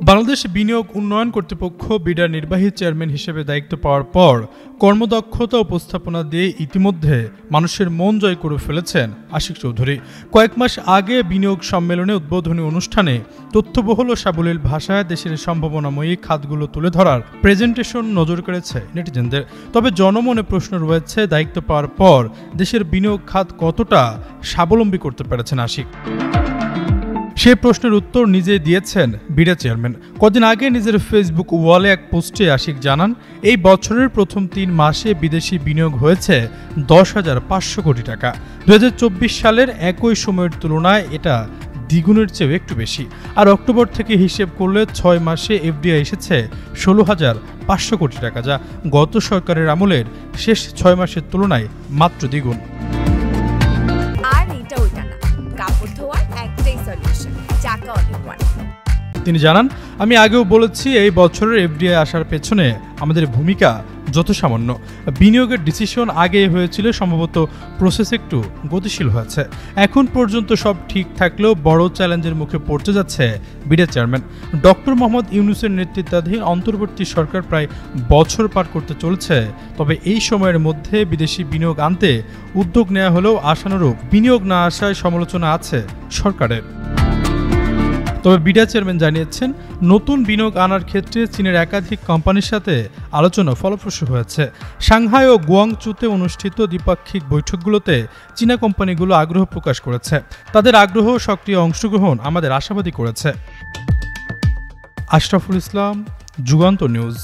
বাংলাদেশ বিনিয়োগ উন্নয়ন কর্তৃপক্ষ বিডার নির্বাহী চেয়ারম্যান হিসেবে দায়িত্ব পাওয়ার পর কর্মদক্ষতা উপস্থাপনা দিয়ে ইতিমধ্যে মানুষের মন জয় করে ফেলেছেন আশিক চৌধুরী। কয়েক মাস আগে বিনিয়োগ সম্মেলনে উদ্বোধনী অনুষ্ঠানে তথ্যবহুল ও সাবলীল ভাষায় দেশের সম্ভাবনাময়ী খাতগুলো তুলে ধরার প্রেজেন্টেশন নজর কেড়েছে নেটিজেনদের। তবে জনমনে প্রশ্ন রয়েছে, দায়িত্ব পাওয়ার পর দেশের বিনিয়োগ খাত কতটা স্বাবলম্বী করতে পেরেছেন আশিক। সেই প্রশ্নের উত্তর নিজে দিয়েছেন বিডা চেয়ারম্যান। কদিন আগে নিজের ফেসবুক ওয়ালে এক পোস্টে আশিক জানান, এই বছরের প্রথম ৩ মাসে বিদেশি বিনিয়োগ হয়েছে 10,500 কোটি টাকা। 2024 সালের একই সময়ের তুলনায় এটা দ্বিগুণের চেয়েও একটু বেশি। আর অক্টোবর থেকে হিসেব করলে 6 মাসে এফডিআই এসেছে 16,500 কোটি টাকা, যা গত সরকারের আমলের শেষ 6 মাসের তুলনায় মাত্র দ্বিগুণ। তিনি জানান, আমি আগেও বলেছি এই বছরের এফডিআই আসার পেছনে আমাদের ভূমিকা যত সামান্য। বিনিয়োগের ডিসিশন আগে হয়েছিল, সম্ভবত প্রসেস একটু গতিশীল হয়েছে। এখন পর্যন্ত সব ঠিক থাকলেও বড় চ্যালেঞ্জের মুখে পড়তে যাচ্ছে বিডা চেয়ারম্যান। ডক্টর মোহাম্মদ ইউনূসের নেতৃত্বাধীন অন্তর্বর্তী সরকার প্রায় বছর পার করতে চলেছে। তবে এই সময়ের মধ্যে বিদেশি বিনিয়োগ আনতে উদ্যোগ নেওয়া হলেও আশানুরূপ বিনিয়োগ না আসায় সমালোচনা আছে সরকারের। তবে বিডা চেয়ারম্যান জানিয়েছেন, নতুন বিনিয়োগ আনার ক্ষেত্রে চীনের একাধিক কোম্পানির সাথে আলোচনা ফলপ্রসূ হয়েছে। সাংহাই ও গুয়াংচুতে অনুষ্ঠিত দ্বিপাক্ষিক বৈঠকগুলোতে চীনা কোম্পানিগুলো আগ্রহ প্রকাশ করেছে। তাদের আগ্রহ ও সক্রিয় অংশগ্রহণ আমাদের আশাবাদী করেছে। আশরাফুল ইসলাম, যুগান্তর নিউজ।